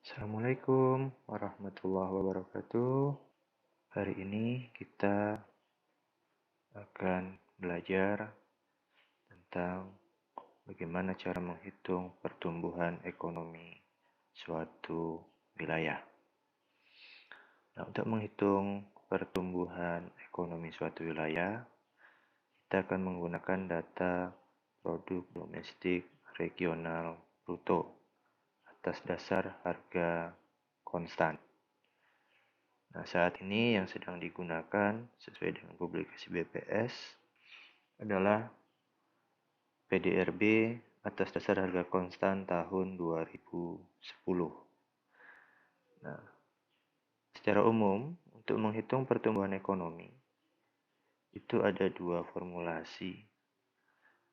Assalamualaikum warahmatullahi wabarakatuh. Hari ini kita akan belajar tentang bagaimana cara menghitung pertumbuhan ekonomi suatu wilayah. Nah, untuk menghitung pertumbuhan ekonomi suatu wilayah, kita akan menggunakan data produk domestik regional bruto atas dasar harga konstan. Nah, saat ini yang sedang digunakan sesuai dengan publikasi BPS adalah PDRB atas dasar harga konstan tahun 2010. Nah, secara umum, untuk menghitung pertumbuhan ekonomi, itu ada dua formulasi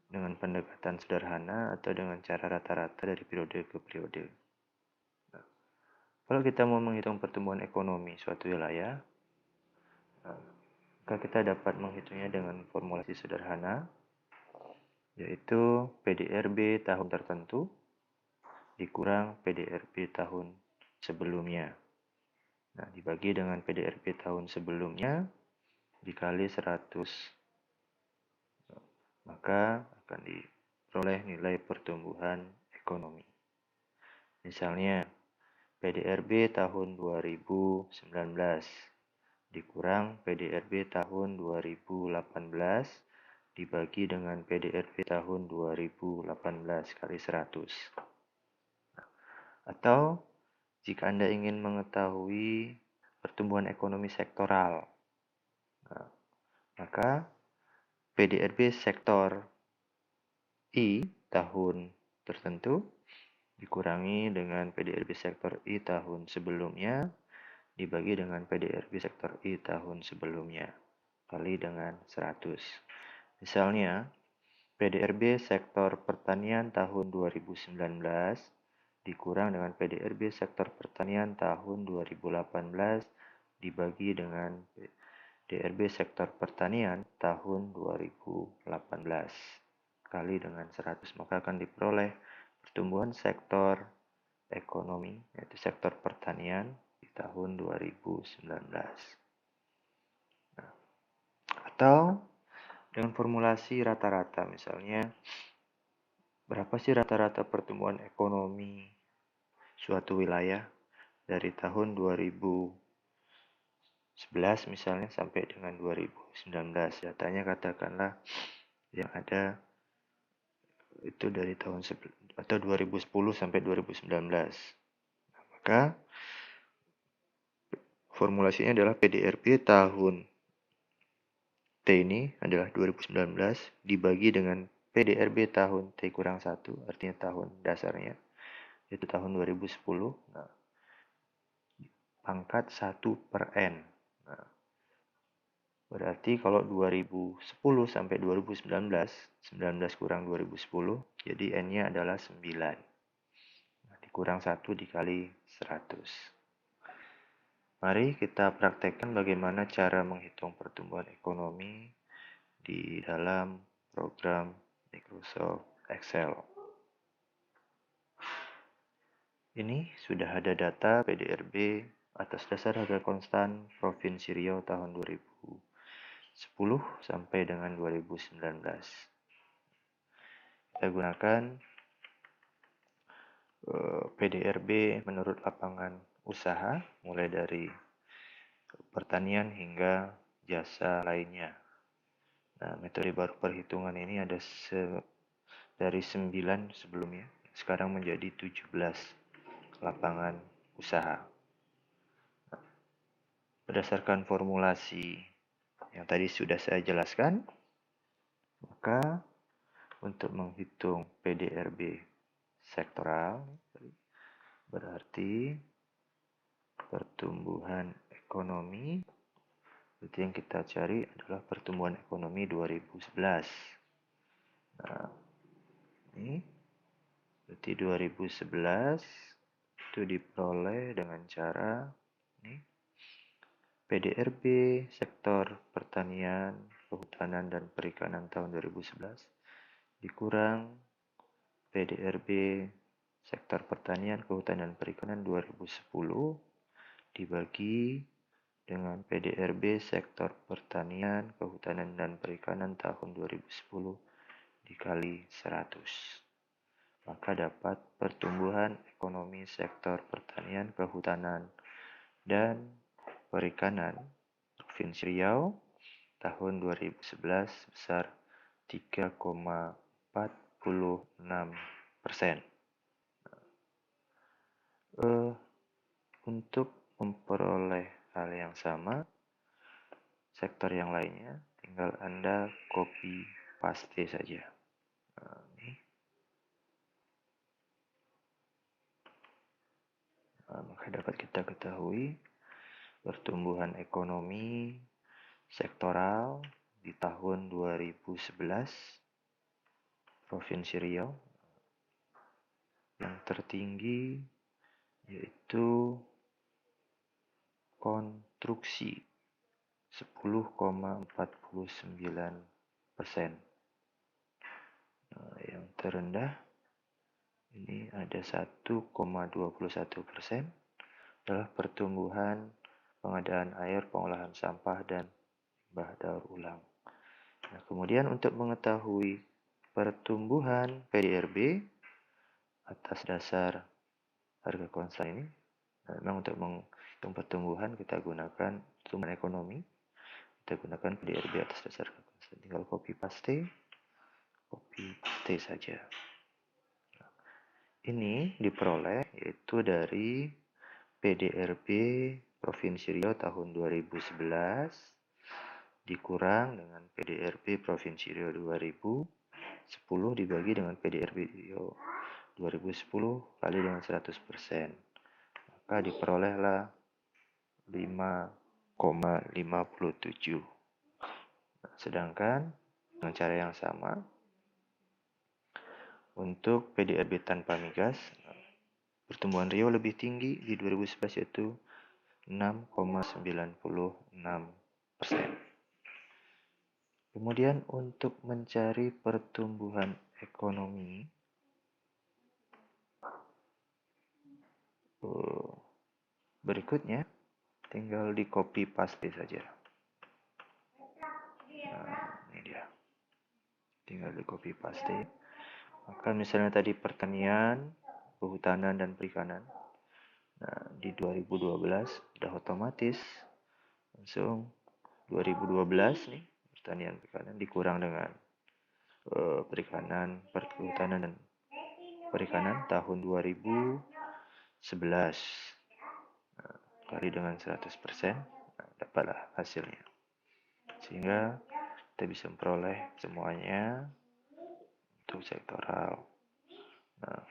dengan pendekatan sederhana atau dengan cara rata-rata dari periode ke periode. Nah, kalau kita mau menghitung pertumbuhan ekonomi suatu wilayah, maka kita dapat menghitungnya dengan formulasi sederhana, yaitu PDRB tahun tertentu dikurang PDRB tahun sebelumnya. Nah, dibagi dengan PDRB tahun sebelumnya dikali 100, maka akan diperoleh nilai pertumbuhan ekonomi. Misalnya, PDRB tahun 2019 dikurang PDRB tahun 2018 dibagi dengan PDRB tahun 2018 kali 100. Atau jika Anda ingin mengetahui pertumbuhan ekonomi sektoral, maka PDRB sektor I tahun tertentu dikurangi dengan PDRB sektor I tahun sebelumnya dibagi dengan PDRB sektor I tahun sebelumnya kali dengan 100. Misalnya, PDRB sektor pertanian tahun 2019 dikurang dengan PDRB sektor pertanian tahun 2018 dibagi dengan PDRB sektor pertanian tahun 2018 kali dengan 100, maka akan diperoleh pertumbuhan sektor ekonomi, yaitu sektor pertanian di tahun 2019. Nah, atau dengan formulasi rata-rata, misalnya berapa sih rata-rata pertumbuhan ekonomi suatu wilayah dari tahun 2011 misalnya sampai dengan 2019. Datanya katakanlah yang ada itu dari tahun atau 2010 sampai 2019. Nah, maka formulasinya adalah PDRB tahun T ini adalah 2019 dibagi dengan PDRB tahun T kurang 1, artinya tahun dasarnya, yaitu tahun 2010. Nah, pangkat 1 per N. Nah, berarti kalau 2010 sampai 2019, 19 kurang 2010, jadi N-nya adalah 9. Nah, dikurang 1 dikali 100. Mari kita praktekkan bagaimana cara menghitung pertumbuhan ekonomi di dalam program Microsoft Excel. Ini sudah ada data PDRB atas dasar harga konstan Provinsi Riau tahun 2010 sampai dengan 2019. Kita gunakan PDRB menurut lapangan usaha, mulai dari pertanian hingga jasa lainnya. Nah, metode baru perhitungan ini ada dari 9 sebelumnya, sekarang menjadi 17 lapangan usaha. Berdasarkan formulasi yang tadi sudah saya jelaskan, maka untuk menghitung PDRB sektoral berarti pertumbuhan ekonomi, berarti yang kita cari adalah pertumbuhan ekonomi 2011. Nah, ini berarti 2011 itu diperoleh dengan cara ini PDRB sektor pertanian, kehutanan, dan perikanan tahun 2011 dikurang PDRB sektor pertanian, kehutanan, dan perikanan 2010 dibagi dengan PDRB sektor pertanian, kehutanan, dan perikanan tahun 2010 dikali 100. Maka dapat pertumbuhan ekonomi sektor pertanian, kehutanan, dan perikanan Provinsi Riau tahun 2011 sebesar 3,46%. Untuk memperoleh hal yang sama, sektor yang lainnya tinggal Anda copy paste saja. Maka dapat kita ketahui pertumbuhan ekonomi sektoral di tahun 2011 Provinsi Riau yang tertinggi yaitu konstruksi 10,49%. Yang terendah ini ada 1,21% adalah pertumbuhan pengadaan air, pengolahan sampah, dan limbah daur ulang. Nah, kemudian untuk mengetahui pertumbuhan PDRB atas dasar harga konstan ini, memang untuk menghitung pertumbuhan kita gunakan pertumbuhan ekonomi, kita gunakan PDRB atas dasar harga konstan. Tinggal copy paste saja. Ini diperoleh yaitu dari PDRB Provinsi Riau tahun 2011 dikurang dengan PDRB Provinsi Riau 2010 dibagi dengan PDRB Riau 2010 kali dengan 100%. Maka diperolehlah 5,57. Sedangkan dengan cara yang sama untuk PDRB tanpa migas, pertumbuhan Riau lebih tinggi di 2011 yaitu 6,96%. Kemudian untuk mencari pertumbuhan ekonomi berikutnya tinggal di copy paste saja. Nah, ini dia. Tinggal di copy paste. Maka misalnya tadi pertanian, kehutanan, dan perikanan. Nah, di 2012 sudah otomatis langsung 2012 nih pertanian perikanan dikurang dengan perikanan, perhutanan, dan perikanan tahun 2011 kali dengan 100%, dapatlah hasilnya. Sehingga kita bisa memperoleh semuanya untuk sektoral. Nah,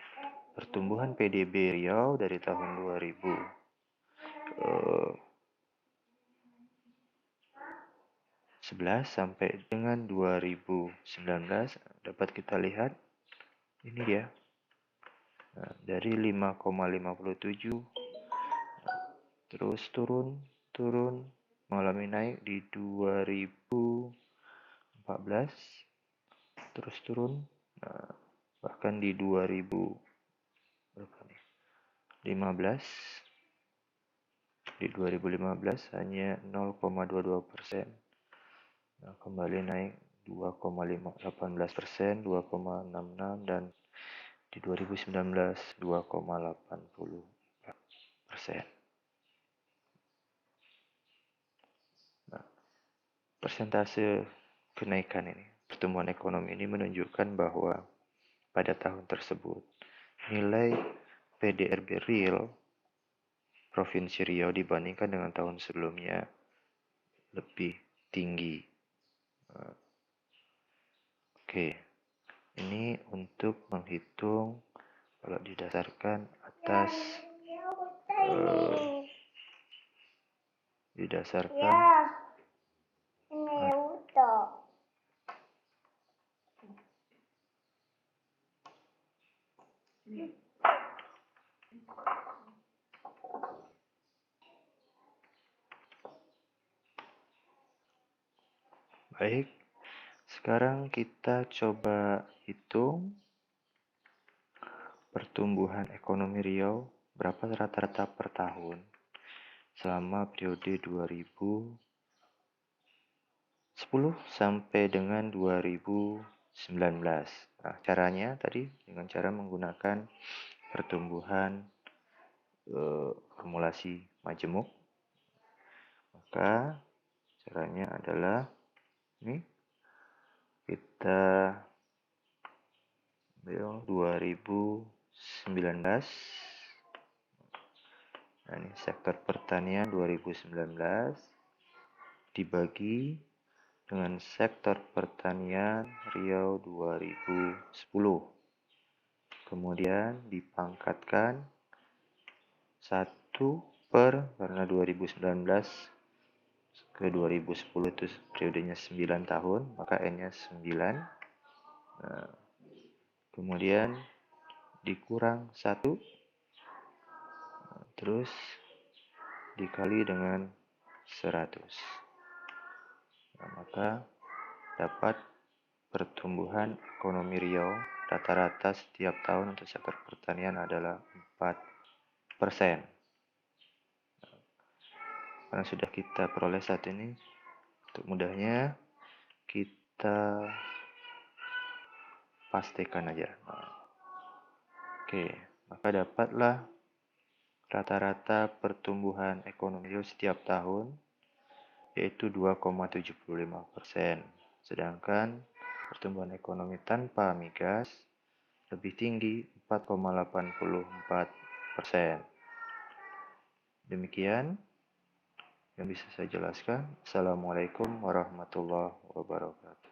pertumbuhan PDB Riau dari tahun 2011 sampai dengan 2019 dapat kita lihat ini dia. Nah, dari 5,57 terus turun mengalami naik di 2014 terus turun, bahkan di 2015 hanya 0,22%. Nah, kembali naik 2,18%, 2,66, dan di 2019 2,80%. Nah, persentase kenaikan ini, pertumbuhan ekonomi ini menunjukkan bahwa pada tahun tersebut nilai PDRB real Provinsi Riau dibandingkan dengan tahun sebelumnya lebih tinggi. Oke, ini untuk menghitung kalau didasarkan atas baik. Sekarang kita coba hitung pertumbuhan ekonomi Riau berapa rata-rata per tahun selama periode 2010 sampai dengan 2019. Nah, caranya tadi dengan cara menggunakan pertumbuhan formulasi majemuk. Maka caranya adalah ini kita ambil 2019. Nah, ini sektor pertanian 2019 dibagi dengan sektor pertanian Riau 2010. Kemudian dipangkatkan 1 per, karena 2019 ke 2010 itu periodenya 9 tahun, maka N-nya 9. Nah, kemudian dikurang 1, terus dikali dengan 100. Nah, maka dapat pertumbuhan ekonomi Riau rata-rata setiap tahun untuk sektor pertanian adalah 4%. Karena sudah kita peroleh saat ini, untuk mudahnya kita pastikan aja. Oke, maka dapatlah rata-rata pertumbuhan ekonomi Riau setiap tahun yaitu 2,75%. Sedangkan pertumbuhan ekonomi tanpa migas lebih tinggi 4,84%. Demikian yang bisa saya jelaskan. Assalamualaikum warahmatullahi wabarakatuh.